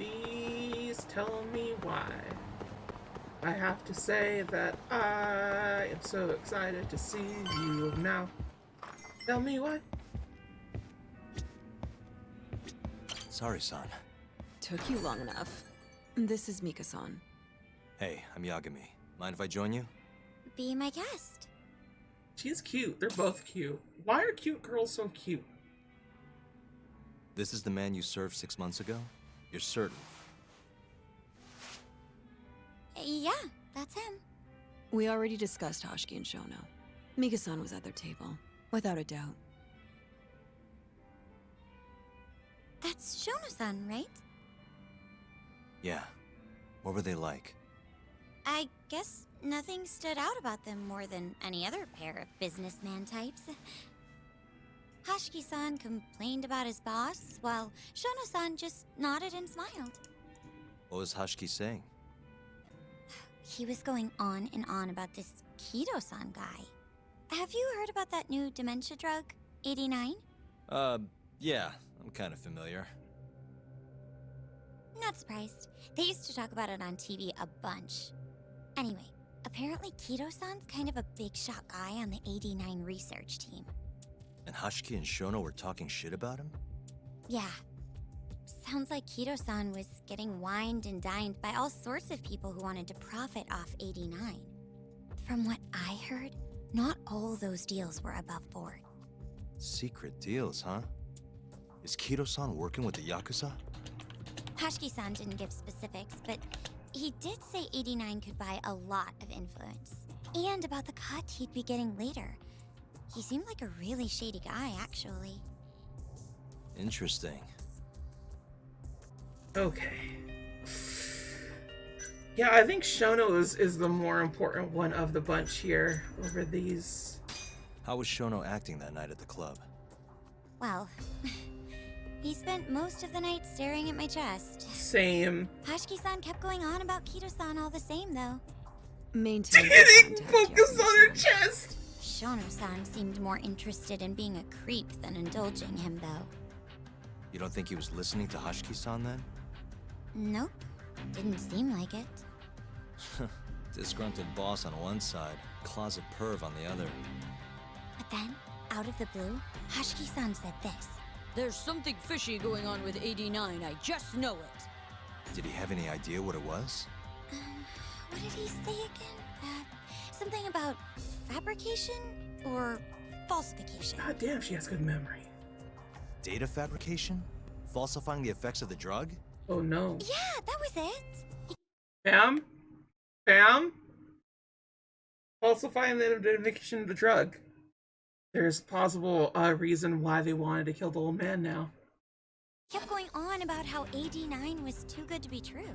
Please tell me why. I have to say that I am so excited to see you now. Tell me why. Saori-san. Took you long enough. This is Mika-san. Hey, I'm Yagami. Mind if I join you? Be my guest. She's cute. They're both cute. Why are cute girls so cute? This is the man you served 6 months ago? You're certain? Yeah, that's him. We already discussed Hashiki and Shono. Mika-san was at their table, without a doubt. That's Shono-san, right? Yeah. What were they like? I guess nothing stood out about them more than any other pair of businessman types. Hashiki-san complained about his boss, while Shono-san just nodded and smiled. What was Hashiki saying? He was going on and on about this Kido-san guy. Have you heard about that new dementia drug, 89? Yeah. I'm kind of familiar. Not surprised. They used to talk about it on TV a bunch. Anyway, apparently Kido-san's kind of a big shot guy on the 89 research team. And Hashiki and Shono were talking shit about him? Yeah. Sounds like Kido-san was getting wined and dined by all sorts of people who wanted to profit off 89. From what I heard, not all those deals were above board. Secret deals, huh? Is Kido-san working with the Yakuza? Hashiki-san didn't give specifics, but he did say 89 could buy a lot of influence. And about the cut he'd be getting later. He seemed like a really shady guy, actually. Interesting. Okay. Yeah, I think Shono is the more important one of the bunch here over these. How was Shono acting that night at the club? Well, he spent most of the night staring at my chest. Same. Hashiki-san kept going on about Kido-san all the same, though. Maintain Hitting contact, focus on her Yagami-san. chest. Shono-san seemed more interested in being a creep than indulging him, though. You don't think he was listening to Hashiki-san then? Nope. Didn't seem like it. Disgruntled boss on one side, closet perv on the other. But then, out of the blue, Hashiki-san said this. There's something fishy going on with 89, I just know it. Did he have any idea what it was? What did he say again? Something about fabrication or falsification. God damn, she has good memory. Data fabrication? Falsifying the effects of the drug? Oh no. Yeah, that was it. Pam? Pam? Falsifying the identification of the drug. There's possible reason why they wanted to kill the old man now. Kept going on about how 89 was too good to be true.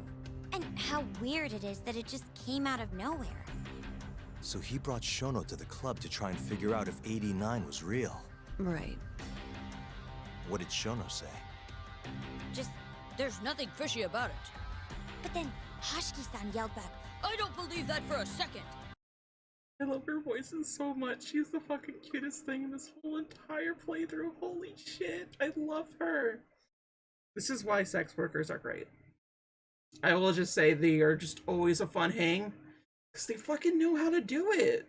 And how weird it is that it just came out of nowhere. So he brought Shono to the club to try and figure out if 89 was real. Right. What did Shono say? Just, there's nothing fishy about it. But then Hashiki-san yelled back, I don't believe that for a second. I love her voices so much. She's the fucking cutest thing in this whole entire playthrough. Holy shit. I love her. This is why sex workers are great. I will just say they are just always a fun hang. Because they fucking know how to do it.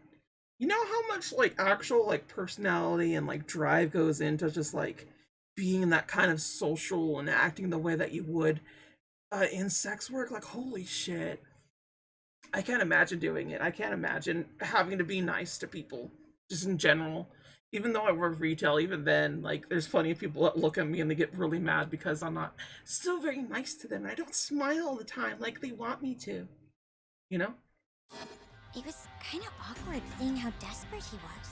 You know how much like actual like personality and like drive goes into just like being that kind of social and acting the way that you would in sex work? Like holy shit. I can't imagine doing it. I can't imagine having to be nice to people, just in general. Even though I work retail, even then, like, there's plenty of people that look at me and they get really mad because I'm not still very nice to them. And I don't smile all the time like they want me to. You know? it was kind of awkward seeing how desperate he was.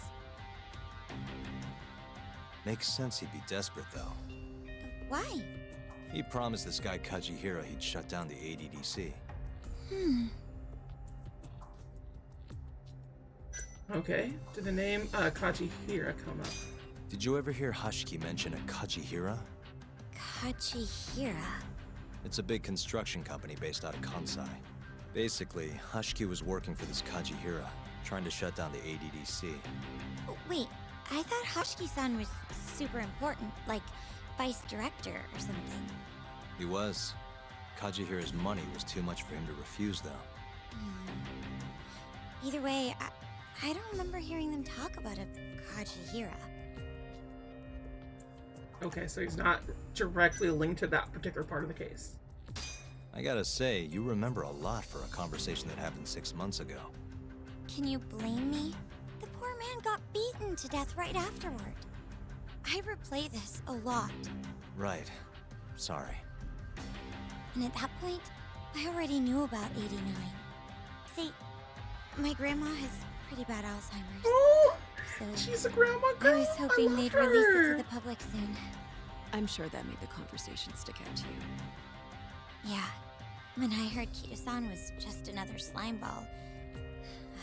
Makes sense he'd be desperate, though. Why? He promised this guy Kajihira he'd shut down the ADDC. Okay. Did the name Kajihira come up? Did you ever hear Hashiki mention a Kajihira? Kajihira. It's a big construction company based out of Kansai. Basically, Hashiki was working for this Kajihira, trying to shut down the ADDC. Wait, I thought Hashiki-san was super important, like vice director or something. He was. Kajihira's money was too much for him to refuse, though. Either way, I don't remember hearing them talk about a Kajihira. Okay, so he's not directly linked to that particular part of the case. I gotta say, you remember a lot for a conversation that happened 6 months ago. Can you blame me? The poor man got beaten to death right afterward. I replay this a lot. Right. Sorry. And at that point, I already knew about 89. See, my grandma has pretty bad Alzheimer's. Oh, So she's a grandma I girl. was hoping love they'd her. release it to the public soon. I'm sure that made the conversation stick out to you. Yeah. When I heard Kito-san was just another slime ball,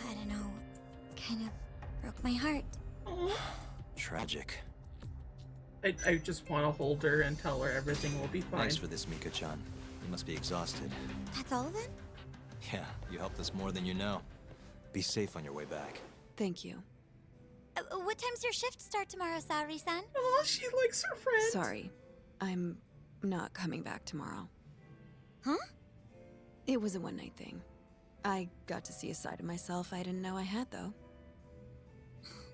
I don't know, kind of broke my heart. Aw. Tragic. I just want to hold her and tell her everything will be fine. Thanks for this, Mika-chan. You must be exhausted. That's all then? Yeah, you helped us more than you know. Be safe on your way back. Thank you. What time's your shift start tomorrow, Saori-san? Oh, she likes her friend. Sorry. I'm not coming back tomorrow. Huh? It was a one-night thing. I got to see a side of myself I didn't know I had, though.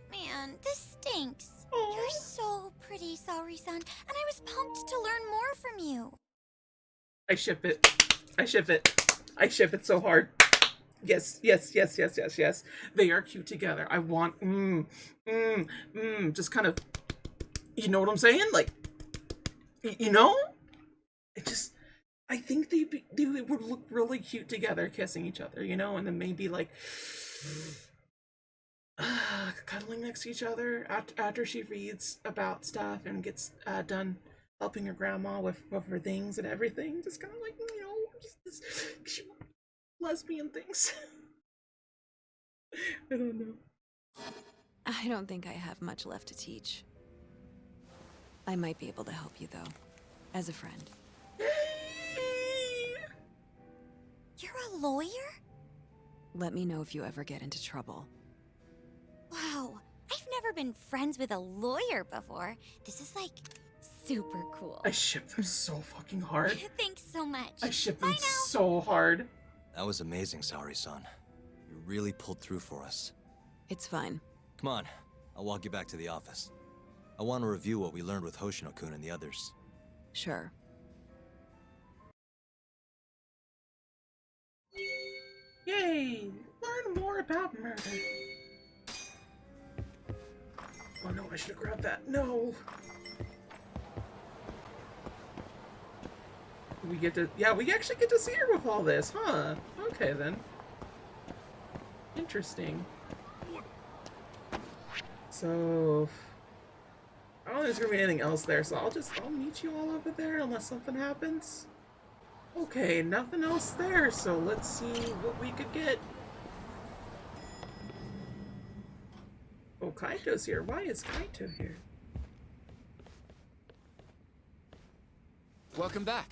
Man, this stinks. Aw. You're so pretty, Saori-san, and I was pumped to learn more from you. I ship it. I ship it. I ship it so hard. Yes, yes, yes, yes, yes, yes. They are cute together. I want, just kind of, you know what I'm saying? Like, you know? I think they would look really cute together, kissing each other, you know? And then maybe, like, cuddling next to each other after she reads about stuff and gets done helping her grandma with her things and everything. Just kind of like, you know, just lesbian things. I don't know. I don't think I have much left to teach. I might be able to help you, though, as a friend. You're a lawyer? Let me know if you ever get into trouble. Wow, I've never been friends with a lawyer before. This is like super cool. I ship them so fucking hard. Thanks so much. I ship Bye them now. so hard. That was amazing, Saori-san. You really pulled through for us. It's fine. Come on, I'll walk you back to the office. I want to review what we learned with Hoshino-kun and the others. Sure. Yay! Learn more about murder. Oh no, I should have grabbed that. No! We get to, yeah, we actually get to see her with all this, huh? Okay then. Interesting. So, I don't think there's gonna be anything else there, so I'll meet you all over there unless something happens. Okay, nothing else there, so let's see what we could get. Oh, Kaito's here. Why is Kaito here? Welcome back.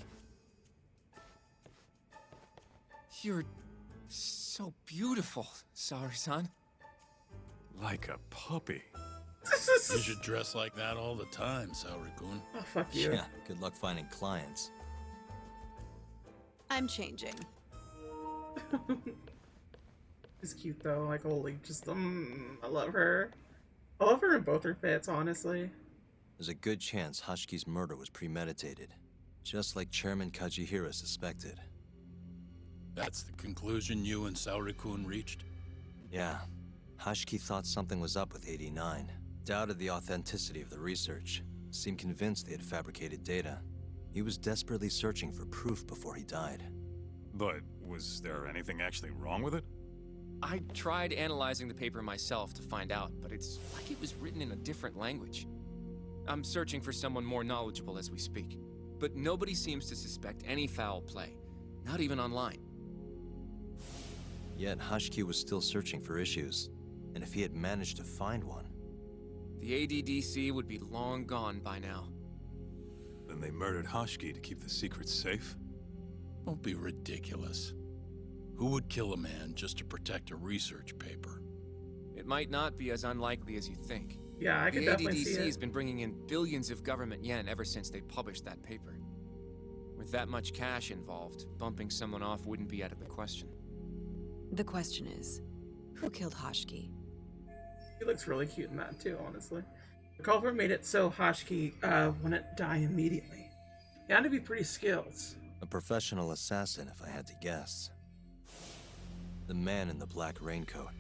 You're so beautiful, Saori-san. Like a puppy. You should dress like that all the time, Saori-kun. Oh, fuck you. Yeah, good luck finding clients. I'm changing. She's cute though, like holy, just I love her. I love her in both her fits, honestly. There's a good chance Hashki's murder was premeditated, just like Chairman Kajihira suspected. That's the conclusion you and Saori-kun reached? Yeah, Hashki thought something was up with 89, doubted the authenticity of the research, seemed convinced they had fabricated data. He was desperately searching for proof before he died. But was there anything actually wrong with it? I tried analyzing the paper myself to find out, but it's like it was written in a different language. I'm searching for someone more knowledgeable as we speak, but nobody seems to suspect any foul play, not even online. Yet Hashki was still searching for issues, and if he had managed to find one... The ADDC would be long gone by now. Then they murdered Hashki to keep the secret safe? Don't be ridiculous. Who would kill a man just to protect a research paper? It might not be as unlikely as you think. Yeah, I could The definitely see ADDC has it. been bringing in billions of government yen ever since they published that paper. With that much cash involved, bumping someone off wouldn't be out of the question. The question is, who killed Hoshki? He looks really cute in that too, honestly. The culprit made it so Hoshki wouldn't die immediately. He had to be pretty skilled. A professional assassin, if I had to guess. The man in the black raincoat.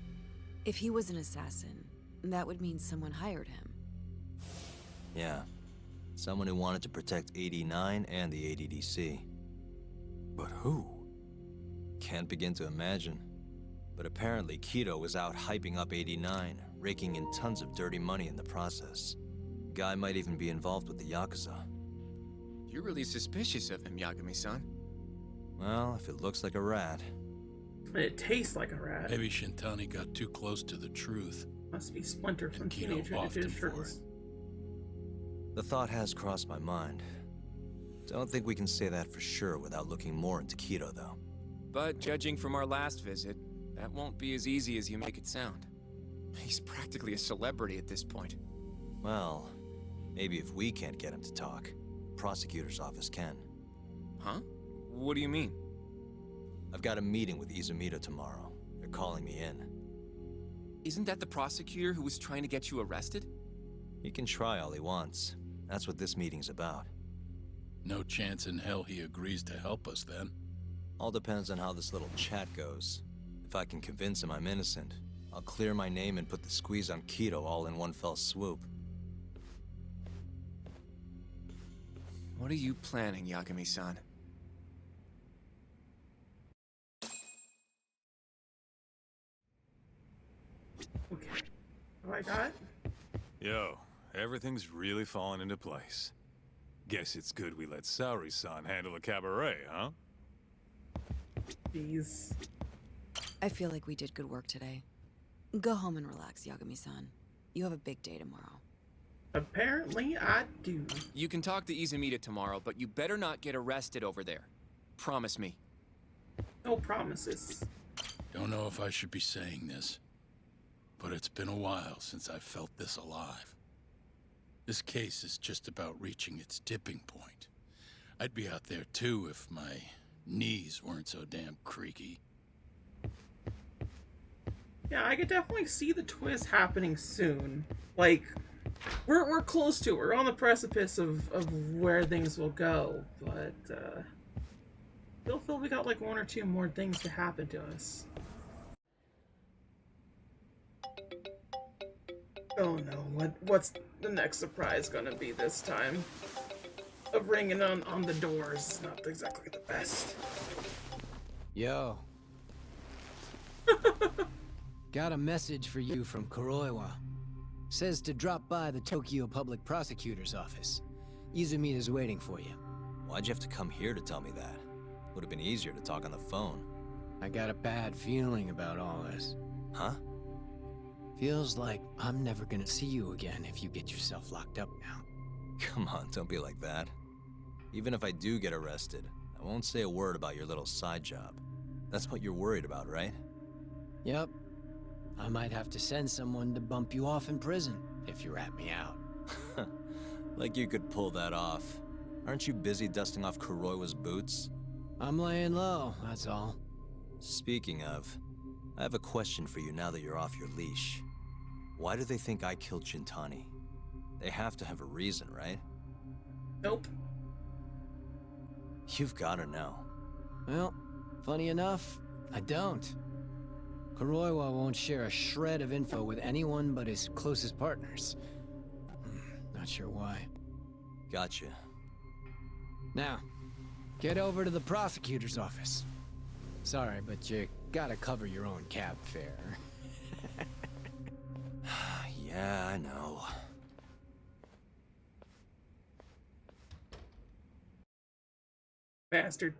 If he was an assassin, that would mean someone hired him. Yeah. Someone who wanted to protect 89 and the ADDC. But who? Can't begin to imagine. But apparently Kido was out hyping up 89, raking in tons of dirty money in the process. Guy might even be involved with the Yakuza. You're really suspicious of him, Yagami-san. Well, if it looks like a rat. And it tastes like a rat. Maybe Shintani got too close to the truth. Must be Splinter from And Kido Teenage Mutant offed him Ninja for Turtles. The thought has crossed my mind. Don't think we can say that for sure without looking more into Kido, though. But judging from our last visit, that won't be as easy as you make it sound. He's practically a celebrity at this point. Well, maybe if we can't get him to talk, prosecutor's office can. Huh? What do you mean? I've got a meeting with Izumito tomorrow. They're calling me in. Isn't that the prosecutor who was trying to get you arrested? He can try all he wants. That's what this meeting's about. No chance in hell he agrees to help us then. All depends on how this little chat goes. If I can convince him I'm innocent, I'll clear my name and put the squeeze on Kido all in one fell swoop. What are you planning, Yagami-san? Okay. What I got? Yo, everything's really falling into place. Guess it's good we let Saori-san handle the cabaret, huh? Jeez. I feel like we did good work today. Go home and relax, Yagami-san. You have a big day tomorrow. Apparently, I do. You can talk to Izumita tomorrow, but you better not get arrested over there. Promise me. No promises. Don't know if I should be saying this, but it's been a while since I felt this alive. This case is just about reaching its tipping point. I'd be out there too if my knees weren't so damn creaky. Yeah, I could definitely see the twist happening soon. Like, we're close to it. We're on the precipice of where things will go, but still feel we got like one or two more things to happen to us. Oh no, what's the next surprise gonna be this time? Of ringing on the doors is not exactly the best. Yo. Got a message for you from Kuroiwa. Says to drop by the Tokyo Public Prosecutor's office. Izumita's waiting for you. Why'd you have to come here to tell me that? Would have been easier to talk on the phone. I got a bad feeling about all this. Huh? Feels like I'm never gonna see you again if you get yourself locked up now. Come on, don't be like that. Even if I do get arrested, I won't say a word about your little side job. That's what you're worried about, right? Yep. I might have to send someone to bump you off in prison if you rat me out. Like you could pull that off. Aren't you busy dusting off Kuroiwa's boots? I'm laying low, that's all. Speaking of, I have a question for you now that you're off your leash. Why do they think I killed Shintani? They have to have a reason, right? Nope. You've gotta know. Well, funny enough, I don't. Kuroiwa won't share a shred of info with anyone but his closest partners. Not sure why. Gotcha. Now, get over to the prosecutor's office. Sorry, but you gotta cover your own cab fare. Yeah, I know. Bastard.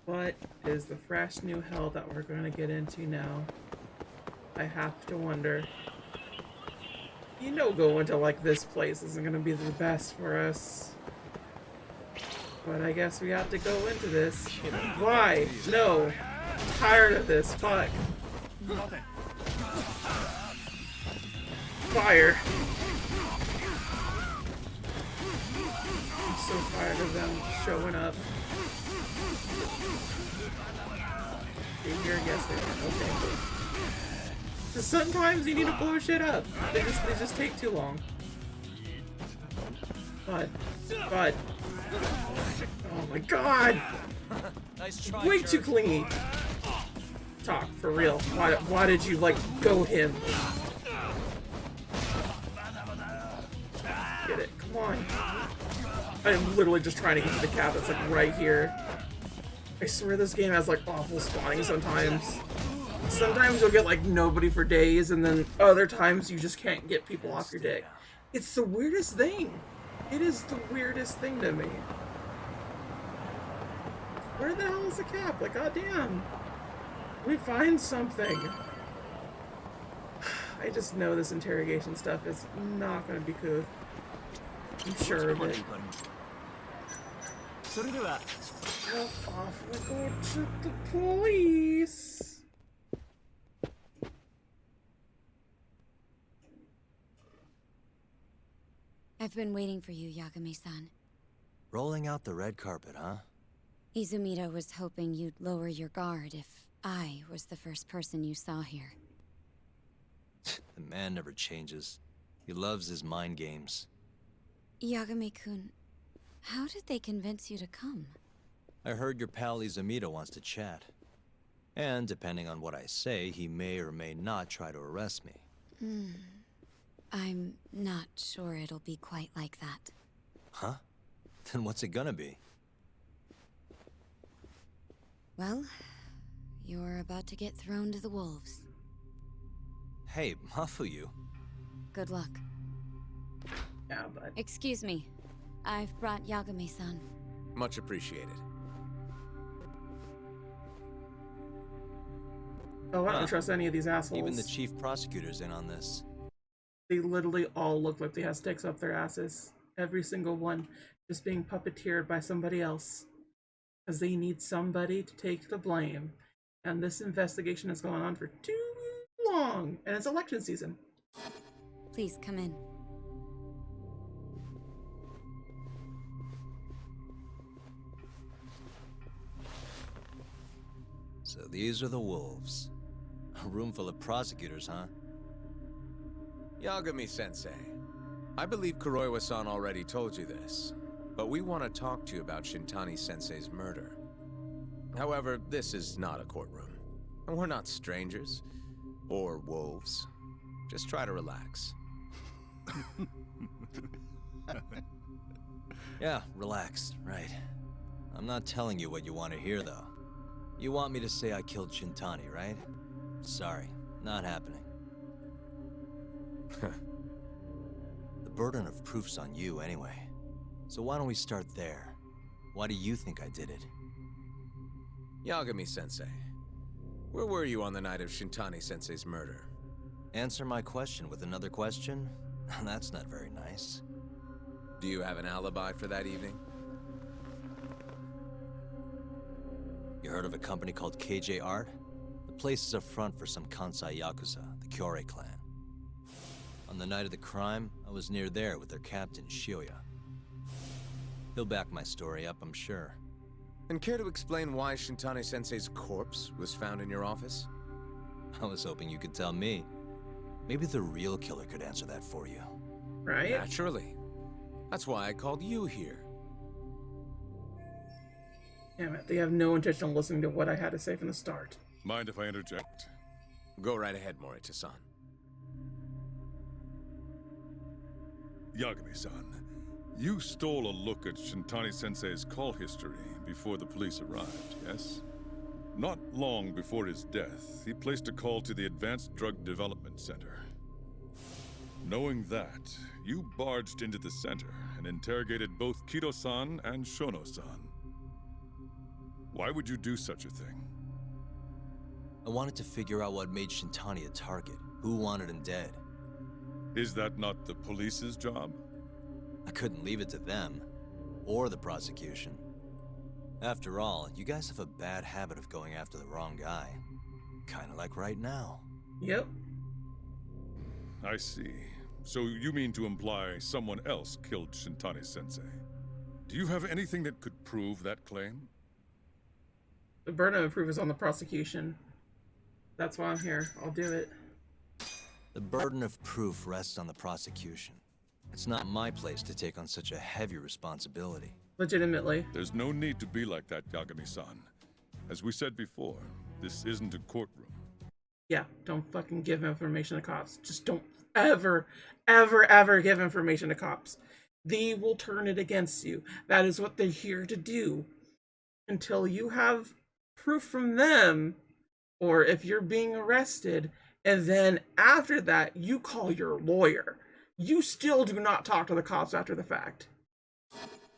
What is the fresh new hell that we're going to get into now? I have to wonder. You know, going to like this place isn't going to be the best for us. But I guess we have to go into this. Why? No. I'm tired of this. Fuck. Fire. tired of them showing up. They here, yes, they are. Okay. So sometimes you need to blow shit up. They just take too long. But. Oh my god! Nice try, Way too clingy. Talk for real. Why did you like go him? Get it? Come on. I am literally just trying to get to the cap that's like right here. I swear this game has like awful spawning sometimes. Sometimes you'll get like nobody for days, and then other times you just can't get people off your dick. It's the weirdest thing. It is the weirdest thing to me. Where the hell is the cap? Like, goddamn. Let me find something. I just know this interrogation stuff is not gonna be cool. I'm sure of it. Help off, we go to the police. I've been waiting for you, Yagami-san. Rolling out the red carpet, huh? Izumida was hoping you'd lower your guard if I was the first person you saw here. The man never changes. He loves his mind games. Yagami-kun, how did they convince you to come? I heard your pal Izumida wants to chat. And depending on what I say, he may or may not try to arrest me. I'm not sure it'll be quite like that. Huh? Then what's it gonna be? Well, you're about to get thrown to the wolves. Hey, Mafuyu. Good luck. Yeah, but Excuse me. I've brought Yagami-san. Much appreciated. oh, I don't trust any of these assholes. Even the chief prosecutor's in on this. They literally all look like they have sticks up their asses. Every single one just being puppeteered by somebody else. Because they need somebody to take the blame. And this investigation has gone on for too long. And it's election season. Please come in. So these are the wolves. A room full of prosecutors, huh? Yagami-sensei, I believe Kuroiwa-san already told you this, but we want to talk to you about Shintani-sensei's murder. However, this is not a courtroom, and we're not strangers, or wolves. Just try to relax. Yeah, relax, right. I'm not telling you what you want to hear, though. You want me to say I killed Shintani, right? Sorry, not happening. The burden of proof's on you anyway. So why don't we start there? Why do you think I did it? Yagami-sensei, where were you on the night of Shintani-sensei's murder? Answer my question with another question? That's not very nice. Do you have an alibi for that evening? You heard of a company called KJ Art? The place is a front for some Kansai Yakuza, the Kyorei clan. On the night of the crime, I was near there with their captain, Shioya. He'll back my story up, I'm sure. And care to explain why Shintani-sensei's corpse was found in your office? I was hoping you could tell me. Maybe the real killer could answer that for you. Right? Naturally. That's why I called you here. Damn it, they have no intention of listening to what I had to say from the start. Mind if I interject? Go right ahead, Morita-san. Yagami-san, you stole a look at Shintani-sensei's call history before the police arrived, yes? Not long before his death, he placed a call to the Advanced Drug Development Center. Knowing that, you barged into the center and interrogated both Kiro-san and Shono-san. Why would you do such a thing? I wanted to figure out what made Shintani a target, who wanted him dead. Is that not the police's job? I couldn't leave it to them, or the prosecution. After all, you guys have a bad habit of going after the wrong guy. Kinda like right now. Yep. I see. So you mean to imply someone else killed Shintani-sensei? Do you have anything that could prove that claim? The burden of proof is on the prosecution. That's why I'm here. I'll do it. The burden of proof rests on the prosecution. It's not my place to take on such a heavy responsibility. Legitimately. There's no need to be like that, Yagami-san. As we said before, this isn't a courtroom. Yeah, don't fucking give information to cops. Just don't ever, ever, ever give information to cops. They will turn it against you. That is what they're here to do. Until you have proof from them, or if you're being arrested, and then after that, you call your lawyer. You still do not talk to the cops after the fact.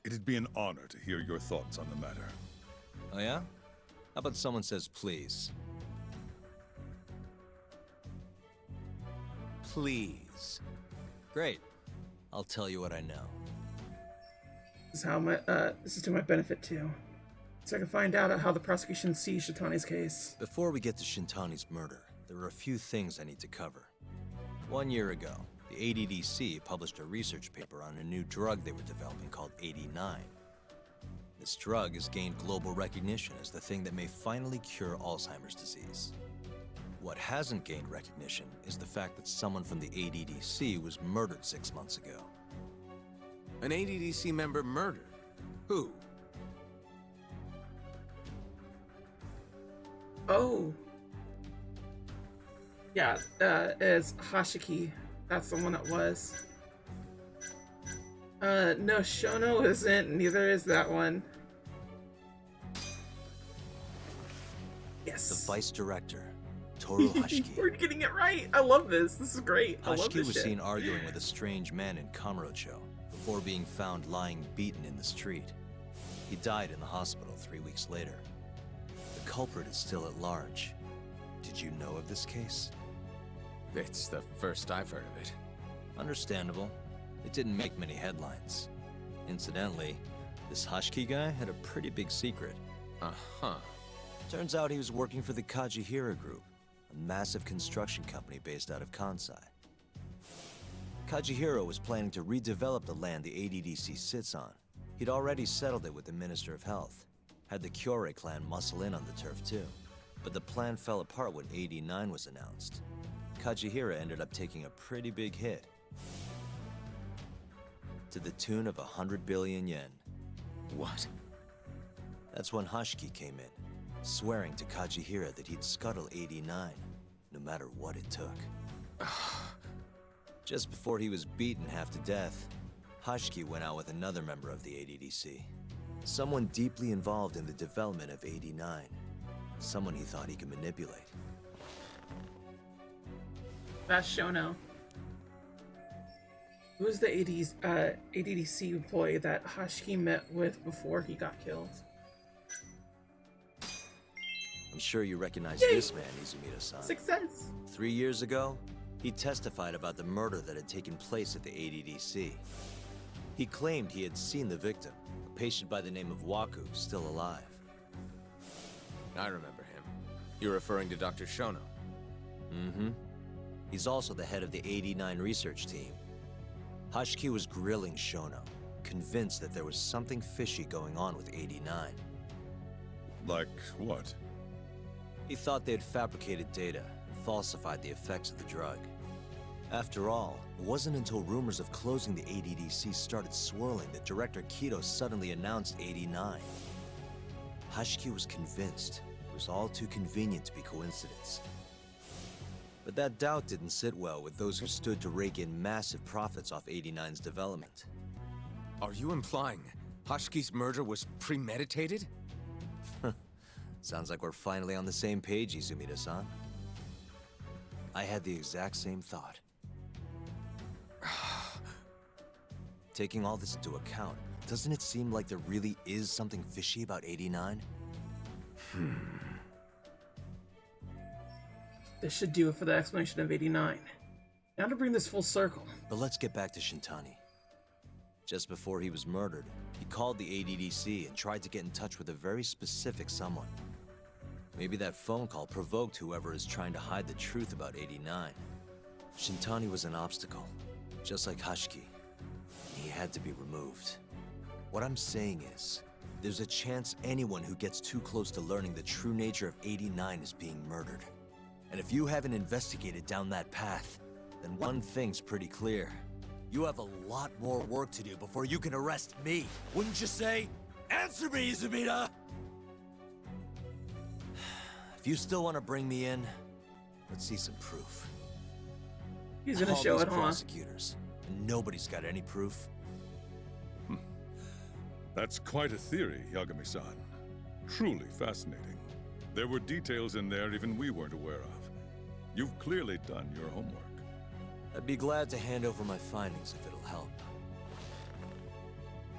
It'd be an honor to hear your thoughts on the matter. Oh yeah? How about someone says please? Please. Great. I'll tell you what I know. This is how this is to my benefit too. So I can find out how the prosecution sees Shintani's case. Before we get to Shintani's murder, there are a few things I need to cover. 1 year ago, the ADDC published a research paper on a new drug they were developing called 89. This drug has gained global recognition as the thing that may finally cure Alzheimer's disease. What hasn't gained recognition is the fact that someone from the ADDC was murdered 6 months ago. An ADDC member murdered? Who? Oh. Yeah, it's Hashiki. That's the one that was. No, Shono isn't. Neither is that one. Yes. The vice director, Toru Hashiki. We're getting it right. I love this. This is great. I love Hashiki this was shit. seen arguing with a strange man in Kamurocho before being found lying beaten in the street. He died in the hospital 3 weeks later. The culprit is still at large. Did you know of this case? It's the first I've heard of it. Understandable. It didn't make many headlines. Incidentally, this Hashiki guy had a pretty big secret. Uh-huh. Turns out he was working for the Kajihira Group, a massive construction company based out of Kansai. Kajihira was planning to redevelop the land the ADDC sits on. He'd already settled it with the Minister of Health. Had the Kyorei clan muscle in on the turf too. But the plan fell apart when 89 was announced. Kajihira ended up taking a pretty big hit. To the tune of 100 billion yen. What? That's when Hashiki came in, swearing to Kajihira that he'd scuttle 89, no matter what it took. Just before he was beaten half to death, Hashiki went out with another member of the ADDC. Someone deeply involved in the development of 89. Someone he thought he could manipulate. That's Shono. Who was the ADDC employee that Hashiki met with before he got killed? I'm sure you recognize Yay! this man, Izumida-san. Success! 3 years ago, he testified about the murder that had taken place at the ADDC. He claimed he had seen the victim, a patient by the name of Waku, still alive. I remember him. You're referring to Dr. Shono? Mm-hmm. He's also the head of the 89 research team. Hashiki was grilling Shono, convinced that there was something fishy going on with 89. Like what? He thought they had fabricated data and falsified the effects of the drug. After all, it wasn't until rumors of closing the ADDC started swirling that Director Kido suddenly announced 89. Hashiki was convinced it was all too convenient to be coincidence. But that doubt didn't sit well with those who stood to rake in massive profits off 89's development. Are you implying Hashiki's murder was premeditated? Sounds like we're finally on the same page, Izumida-san. I had the exact same thought. Taking all this into account, doesn't it seem like there really is something fishy about 89? This should do it for the explanation of 89. Now to bring this full circle. But let's get back to Shintani. Just before he was murdered, he called the ADDC and tried to get in touch with a very specific someone. Maybe that phone call provoked whoever is trying to hide the truth about 89. Shintani was an obstacle, just like Hashiki. He had to be removed. What I'm saying is, there's a chance anyone who gets too close to learning the true nature of 89 is being murdered. And if you haven't investigated down that path, then one thing's pretty clear. You have a lot more work to do before you can arrest me. Wouldn't you say? Answer me, Izumida! If you still want to bring me in, let's see some proof. He's gonna All show these it, huh? prosecutors, and nobody's got any proof. That's quite a theory, Yagami-san. Truly fascinating. There were details in there even we weren't aware of. You've clearly done your homework. I'd be glad to hand over my findings if it'll help.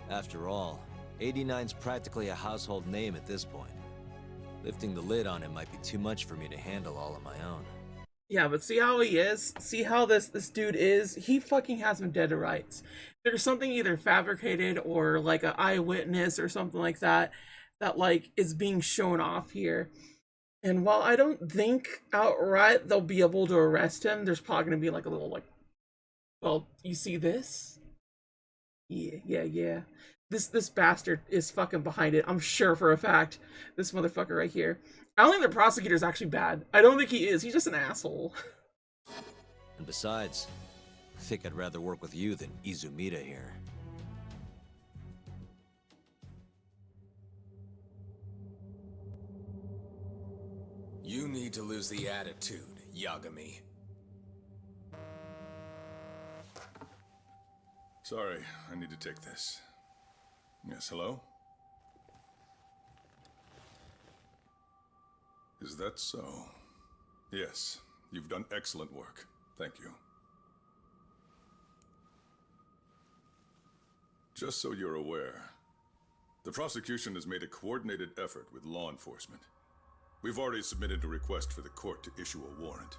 After all, 89's practically a household name at this point. Lifting the lid on him might be too much for me to handle all on my own. Yeah, but see how he is? See how this dude is? He fucking has him dead to rights. There's something either fabricated or like an eyewitness or something like that that like is being shown off here. And while I don't think outright they'll be able to arrest him, there's probably gonna be like a little like, well, you see this? Yeah. This bastard is fucking behind it. I'm sure for a fact. This motherfucker right here. I don't think the prosecutor's actually bad. I don't think he is. He's just an asshole. And besides, I think I'd rather work with you than Izumida here. You need to lose the attitude, Yagami. Sorry, I need to take this. Yes, hello? Is that so? Yes, you've done excellent work. Thank you. Just so you're aware, the prosecution has made a coordinated effort with law enforcement. We've already submitted a request for the court to issue a warrant.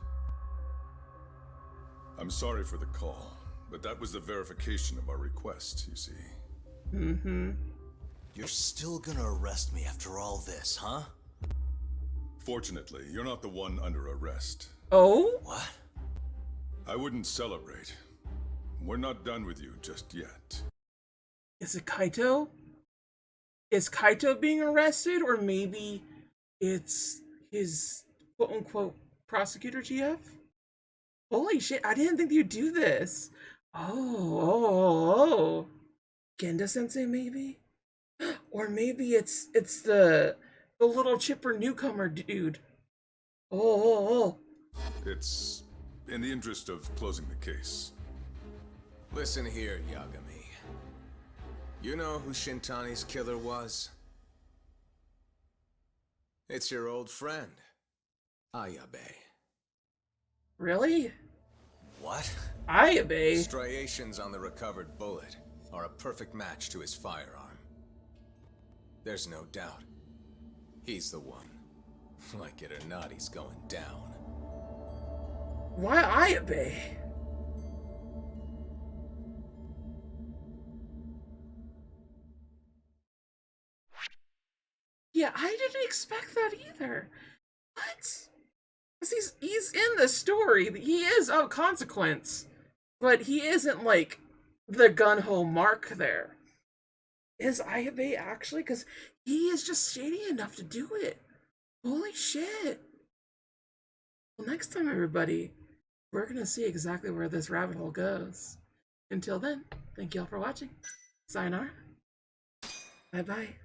I'm sorry for the call, but that was the verification of our request, you see. Mm-hmm. You're still gonna arrest me after all this, huh? Fortunately, you're not the one under arrest. Oh? What? I wouldn't celebrate. We're not done with you just yet. Is it Kaito? Is Kaito being arrested? Or maybe it's his quote-unquote prosecutor GF? Holy shit, I didn't think you'd do this. Oh. Genda-sensei, maybe? Or maybe it's the little chipper newcomer dude. Oh. It's in the interest of closing the case. Listen here, Yagami. You know who Shintani's killer was? It's your old friend, Ayabe. Really? What? Ayabe? Striations on the recovered bullet are a perfect match to his firearm. There's no doubt. He's the one. Like it or not, he's going down. Why Ayabe? Yeah, I didn't expect that either. What? 'Cause he's in the story. He is of consequence. But he isn't like the gun-ho mark there. Is Ayabe actually? Because he is just shady enough to do it. Holy shit. Well, next time, everybody, we're going to see exactly where this rabbit hole goes. Until then, thank you all for watching. Sayonara. Bye-bye.